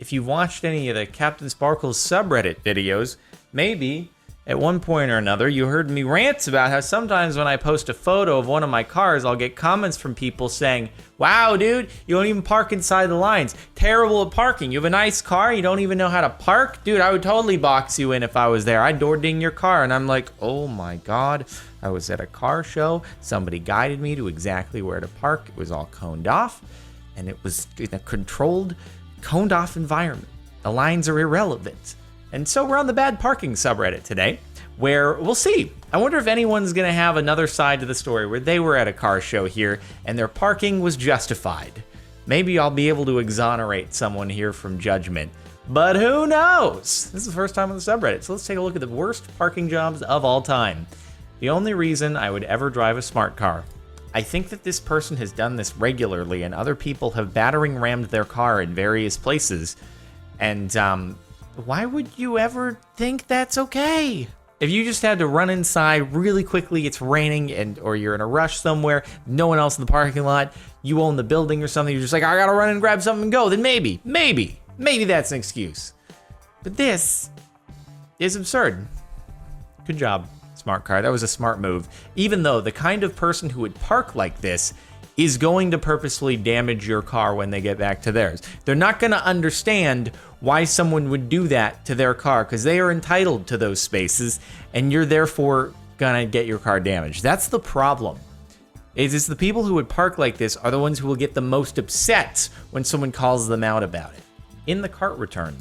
if you've watched any of the CaptainSparklez subreddit videos, maybe at one point or another you heard me rant about how sometimes when I post a photo of one of my cars, I'll get comments from people saying, wow, dude, you don't even park inside the lines. Terrible at parking. You have a nice car, you don't even know how to park? Dude, I would totally box you in if I was there. I'd door ding your car. And I'm like, oh my God. I was at a car show. Somebody guided me to exactly where to park. It was all coned off, and it was in a controlled, coned off environment. The lines are irrelevant. And so we're on the bad parking subreddit today, where we'll see. I wonder if anyone's gonna have another side to the story where they were at a car show here and their parking was justified. Maybe I'll be able to exonerate someone here from judgment, but who knows? This is the first time on the subreddit, so let's take a look at the worst parking jobs of all time. The only reason I would ever drive a smart car. I think that this person has done this regularly and other people have battering rammed their car in various places. And why would you ever think that's okay? If you just had to run inside really quickly, it's raining, or you're in a rush somewhere, no one else in the parking lot, you own the building or something, you're just like, I gotta run and grab something and go, then maybe that's an excuse. But this is absurd. Good job, smart car. That was a smart move. Even though the kind of person who would park like this is going to purposefully damage your car when they get back to theirs. They're not gonna understand why someone would do that to their car because they are entitled to those spaces and you're therefore gonna get your car damaged. That's the problem. It's the people who would park like this are the ones who will get the most upset when someone calls them out about it. In the cart return,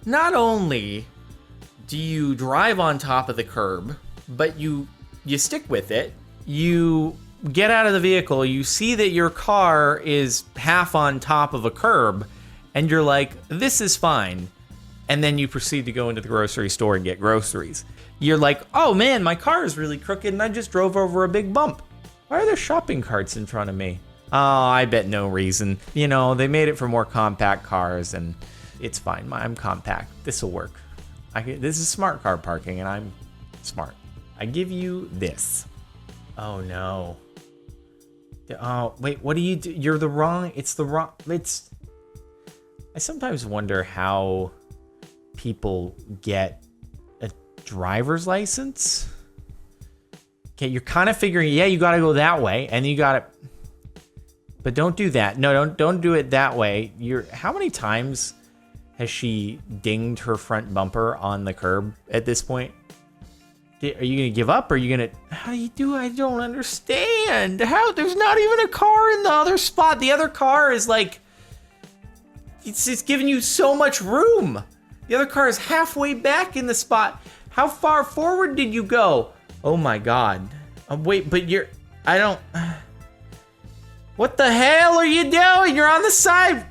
not only do you drive on top of the curb, but you stick with it, you get out of the vehicle, you see that your car is half on top of a curb, and you're like, this is fine. And then you proceed to go into the grocery store and get groceries. You're like, oh man, my car is really crooked and I just drove over a big bump. Why are there shopping carts in front of me? Oh, I bet no reason. You know, they made it for more compact cars and it's fine. I'm compact. This will work. This is smart car parking and I'm smart. I give you this. Oh no. Oh, wait, what do you do? You're the wrong, I sometimes wonder how people get a driver's license. Okay, you're kind of figuring, yeah, you gotta go that way, and you gotta, but don't do that. No, don't do it that way. How many times has she dinged her front bumper on the curb at this point? Are you gonna give up? Or are you gonna, how do you do? I don't understand. How, there's not even a car in the other spot. The other car is like, it's giving you so much room. The other car is halfway back in the spot. How far forward did you go? Oh my God. Wait, but what the hell are you doing? You're on the side.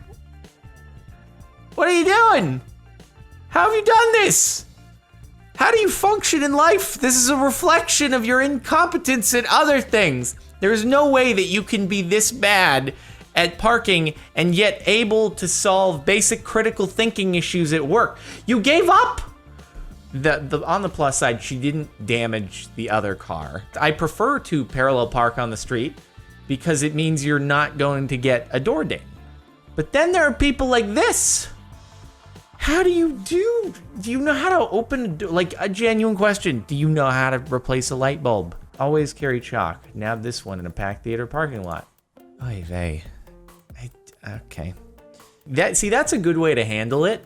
What are you doing? How have you done this? How do you function in life? This is a reflection of your incompetence at other things. There is no way that you can be this bad at parking and yet able to solve basic critical thinking issues at work. You gave up. On the plus side, she didn't damage the other car. I prefer to parallel park on the street because it means you're not going to get a door ding. But then there are people like this. How do you know how to open a door? Like, a genuine question. Do you know how to replace a light bulb? Always carry chalk. Nab this one in a packed theater parking lot. Oy vey. Okay. That's a good way to handle it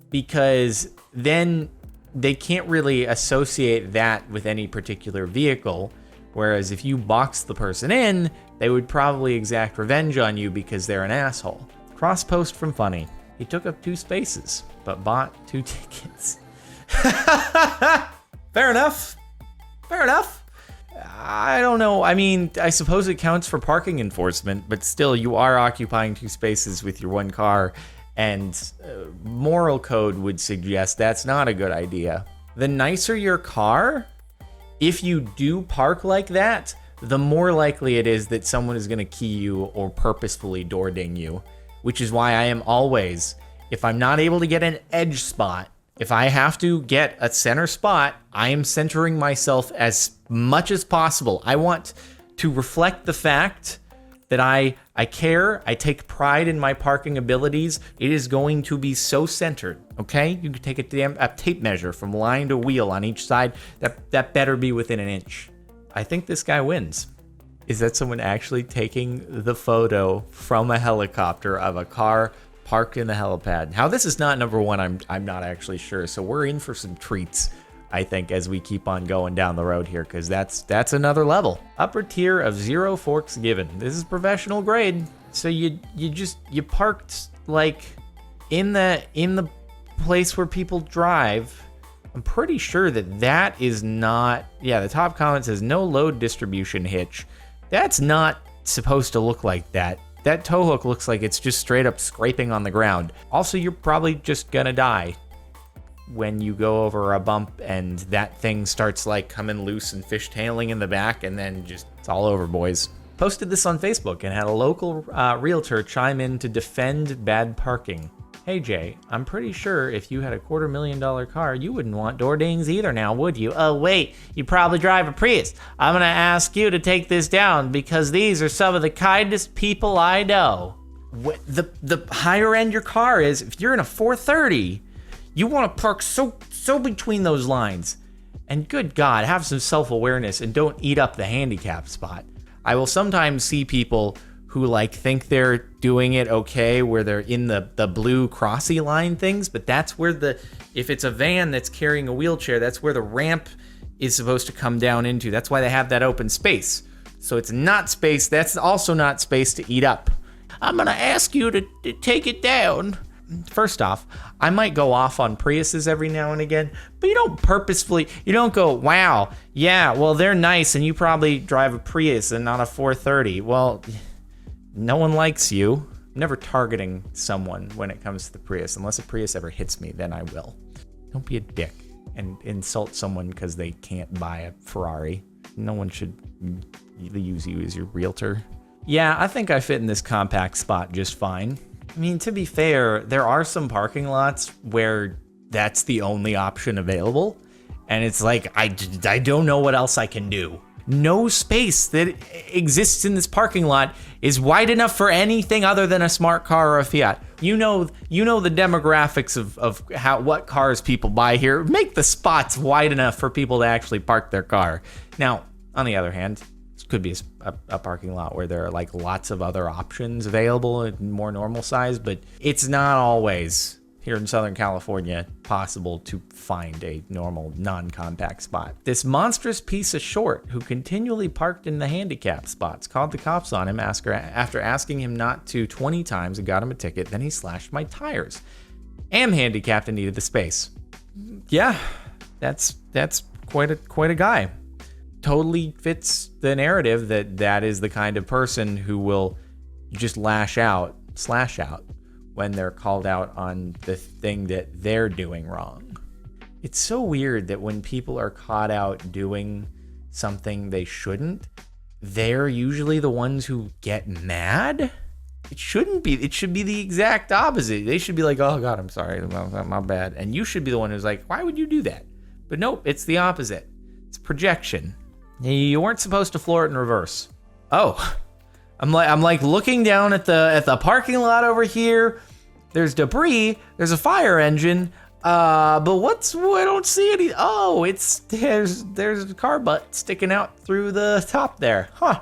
because then they can't really associate that with any particular vehicle. Whereas if you box the person in, they would probably exact revenge on you because they're an asshole. Cross post from Funny. He took up 2 spaces, but bought 2 tickets. Fair enough. I don't know. I mean, I suppose it counts for parking enforcement, but still, you are occupying 2 spaces with your 1 car, and moral code would suggest that's not a good idea. The nicer your car, if you do park like that, the more likely it is that someone is going to key you or purposefully door ding you, which is why I am always, if I'm not able to get an edge spot, if I have to get a center spot, I am centering myself as much as possible. I want to reflect the fact that I care, I take pride in my parking abilities, it is going to be so centered, okay? You can take a tape measure from line to wheel on each side. That better be within an inch. I think this guy wins. Is that someone actually taking the photo from a helicopter of a car parked in the helipad? How this is not number one, I'm not actually sure. So we're in for some treats, I think, as we keep on going down the road here, because that's another level. Upper tier of 0 forks given. This is professional grade. So you parked like in the place where people drive. I'm pretty sure that is not, yeah, the top comment says no load distribution hitch. That's not supposed to look like that. That tow hook looks like it's just straight up scraping on the ground. Also, you're probably just gonna die when you go over a bump and that thing starts like coming loose and fishtailing in the back, and then just, it's all over, boys. Posted this on Facebook and had a local realtor chime in to defend bad parking. Hey Jay, I'm pretty sure if you had a $250,000 car, you wouldn't want door dings either now, would you? Oh wait, you probably drive a Prius. I'm gonna ask you to take this down because these are some of the kindest people I know. The higher end your car is, if you're in a 430, you want to park so between those lines. And good God, have some self-awareness and don't eat up the handicap spot. I will sometimes see people who like think they're doing it okay, where they're in the blue crossy line things, but that's where if it's a van that's carrying a wheelchair, that's where the ramp is supposed to come down into. That's why they have that open space. So it's not space, that's also not space to eat up. I'm gonna ask you to take it down. First off, I might go off on Priuses every now and again, but you don't go, wow, yeah, well, they're nice and you probably drive a Prius and not a 430. Well, no one likes you. I'm never targeting someone when it comes to the Prius. Unless a Prius ever hits me, then I will. Don't be a dick and insult someone because they can't buy a Ferrari. No one should use you as your realtor. Yeah, I think I fit in this compact spot just fine. I mean, to be fair, there are some parking lots where that's the only option available. And it's like, I don't know what else I can do. No space that exists in this parking lot is wide enough for anything other than a smart car or a Fiat. You know the demographics of what cars people buy here. Make the spots wide enough for people to actually park their car. Now, on the other hand, this could be a parking lot where there are like lots of other options available in more normal size, but it's not always here in Southern California possible to find a normal non-compact spot. This monstrous piece of short who continually parked in the handicap spots called the cops on him after asking him not to 20 times and got him a ticket. Then he slashed my tires. Am handicapped and needed the space. Yeah, that's quite a guy. Totally fits the narrative that is the kind of person who will just slash out when they're called out on the thing that they're doing wrong. It's so weird that when people are caught out doing something they shouldn't, they're usually the ones who get mad. It shouldn't be. It should be the exact opposite. They should be like, oh God, I'm sorry, my bad. And you should be the one who's like, why would you do that? But nope, it's the opposite. It's projection. You weren't supposed to floor it in reverse. Oh, I'm like looking down at the parking lot over here. There's debris. There's a fire engine. But I don't see any. Oh, there's a car butt sticking out through the top there. Huh.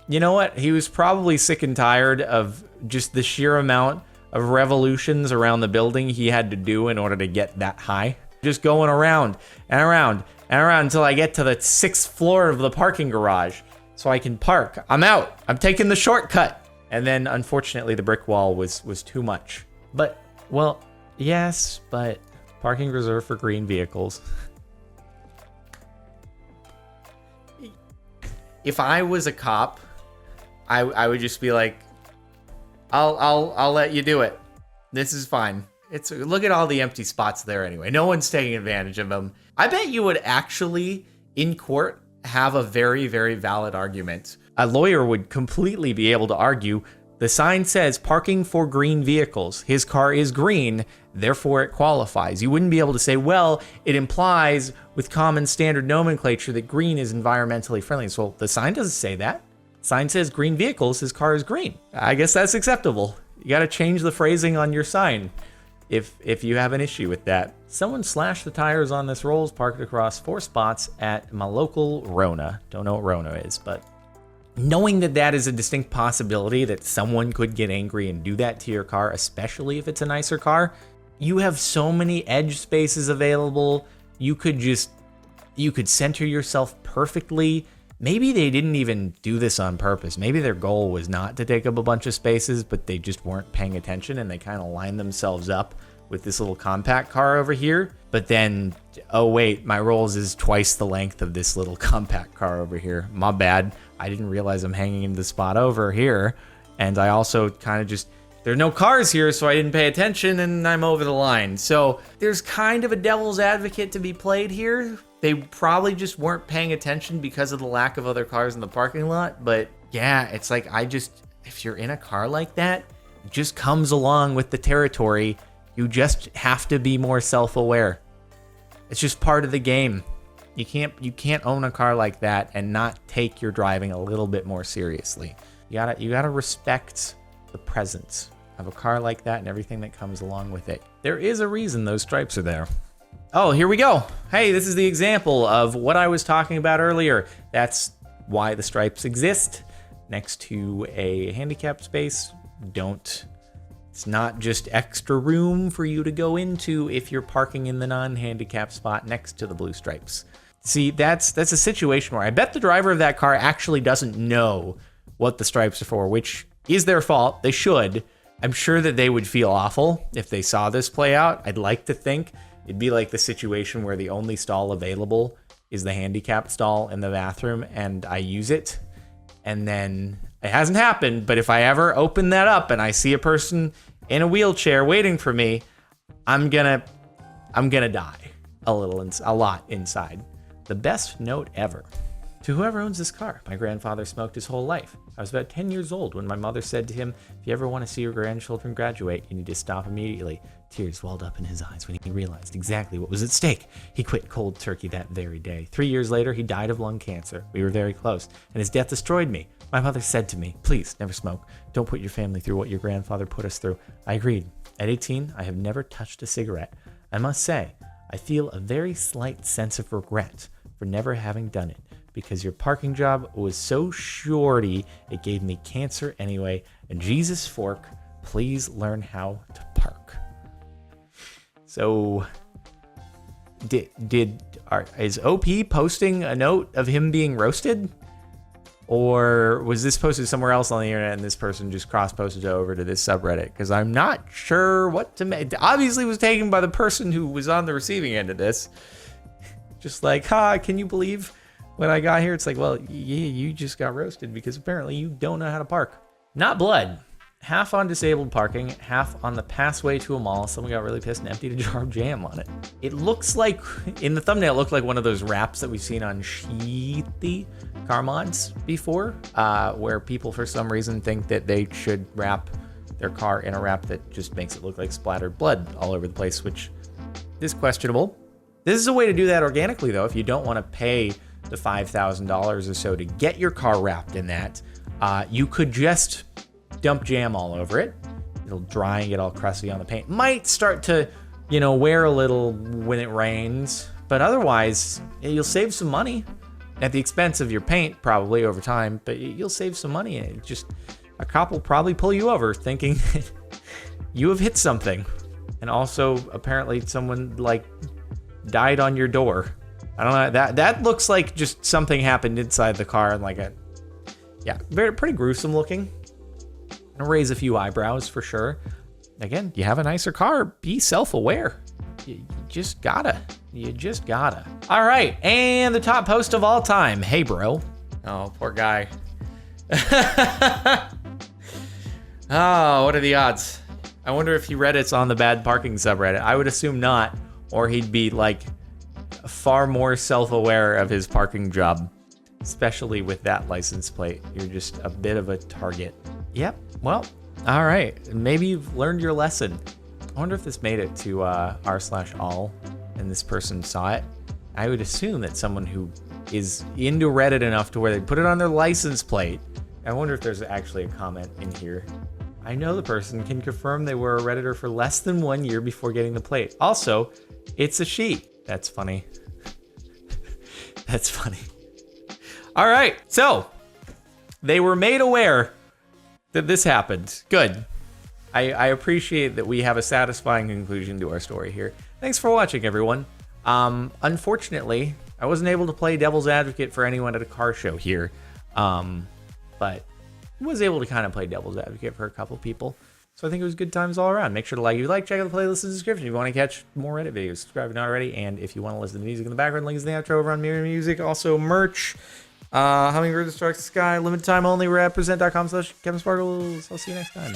You know what? He was probably sick and tired of just the sheer amount of revolutions around the building he had to do in order to get that high. Just going around and around and around until I get to the 6th floor of the parking garage so I can park. I'm out. I'm taking the shortcut. And then unfortunately the brick wall was too much. But, well, yes, but parking reserved for green vehicles. If I was a cop, I would just be like, I'll let you do it. This is fine. Look at all the empty spots there anyway. No one's taking advantage of them. I bet you would actually, in court, have a very, very valid argument. A lawyer would completely be able to argue, the sign says parking for green vehicles. His car is green, therefore it qualifies. You wouldn't be able to say, well, it implies with common standard nomenclature that green is environmentally friendly. So the sign doesn't say that. It Sign says green vehicles, his car is green. I guess that's acceptable. You gotta change the phrasing on your sign if you have an issue with that. Someone slashed the tires on this Rolls parked across 4 spots at my local Rona. Don't know what Rona is, but knowing that that is a distinct possibility that someone could get angry and do that to your car, especially if it's a nicer car, you have so many edge spaces available. You could center yourself perfectly. Maybe they didn't even do this on purpose. Maybe their goal was not to take up a bunch of spaces, but they just weren't paying attention and they kind of lined themselves up with this little compact car over here. But then, oh wait, my Rolls is twice the length of this little compact car over here. My bad. I didn't realize I'm hanging in the spot over here. And I also kind of just, there are no cars here, so I didn't pay attention and I'm over the line. So there's kind of a devil's advocate to be played here. They probably just weren't paying attention because of the lack of other cars in the parking lot. But yeah, it's like, if you're in a car like that, it just comes along with the territory. You just have to be more self-aware. It's just part of the game. You can't own a car like that and not take your driving a little bit more seriously. You gotta respect the presence of a car like that and everything that comes along with it. There is a reason those stripes are there. Oh, here we go. Hey, this is the example of what I was talking about earlier. That's why the stripes exist next to a handicap space. It's not just extra room for you to go into if you're parking in the non-handicap spot next to the blue stripes. See, that's a situation where I bet the driver of that car actually doesn't know what the stripes are for, which is their fault. They should. I'm sure that they would feel awful if they saw this play out. I'd like to think it'd be like the situation where the only stall available is the handicapped stall in the bathroom and I use it. And then it hasn't happened, but if I ever open that up and I see a person in a wheelchair waiting for me, I'm gonna die a lot inside. The best note ever. To whoever owns this car, my grandfather smoked his whole life. I was about 10 years old when my mother said to him, if you ever want to see your grandchildren graduate, you need to stop immediately. Tears welled up in his eyes when he realized exactly what was at stake. He quit cold turkey that very day. 3 years later, he died of lung cancer. We were very close, and his death destroyed me. My mother said to me, please, never smoke. Don't put your family through what your grandfather put us through. I agreed. At 18, I have never touched a cigarette. I must say, I feel a very slight sense of regret for never having done it, because your parking job was so shorty, it gave me cancer anyway. And Jesus fork, please learn how to park. So, is OP posting a note of him being roasted? Or was this posted somewhere else on the internet and this person just cross-posted it over to this subreddit? Because I'm not sure what to make. Obviously it was taken by the person who was on the receiving end of this. Just like, can you believe when I got here? It's like, well, yeah, you just got roasted because apparently you don't know how to park. Not blood. Half on disabled parking, half on the passway to a mall. Someone got really pissed and emptied a jar of jam on it. It looks like, in the thumbnail, it looked like one of those wraps that we've seen on Sheethy car mods before, where people for some reason think that they should wrap their car in a wrap that just makes it look like splattered blood all over the place, which is questionable. This is a way to do that organically, though, if you don't want to pay the $5,000 or so to get your car wrapped in that. You could just dump jam all over it. It'll dry and get all crusty on the paint. Might start to, wear a little when it rains, but otherwise you'll save some money at the expense of your paint probably over time, but you'll save some money. And just a cop will probably pull you over thinking you have hit something. And also apparently someone died on your door. I don't know. That looks like just something happened inside the car and pretty gruesome looking. Gonna raise a few eyebrows for sure. Again, you have a nicer car, be self-aware. You just gotta. All right, and the top post of all time. Hey, bro. Oh, poor guy. Oh, what are the odds? I wonder if he Reddit's on the bad parking subreddit. I would assume not, or he'd be far more self-aware of his parking job, especially with that license plate. You're just a bit of a target. Yep. Well, all right. Maybe you've learned your lesson. I wonder if this made it to r/all and this person saw it. I would assume that someone who is into Reddit enough to where they put it on their license plate I wonder if there's actually a comment in here. I know the person can confirm they were a Redditor for less than 1 year before getting the plate. Also, it's a she. That's funny. That's funny. All right, so they were made aware that this happened. Good. I appreciate that we have a satisfying conclusion to our story here. Thanks for watching, everyone. Unfortunately, I wasn't able to play devil's advocate for anyone at a car show here, but was able to kind of play devil's advocate for a couple people. So I think it was good times all around. Make sure to like if you like, check out the playlist in the description if you want to catch more Reddit videos. Subscribe if not already. And if you want to listen to music in the background, links in the outro over on Mirror Music. Also merch. Hummingbird that strikes the sky. Limited time only. Represent.com/CaptainSparklez. I'll see you next time.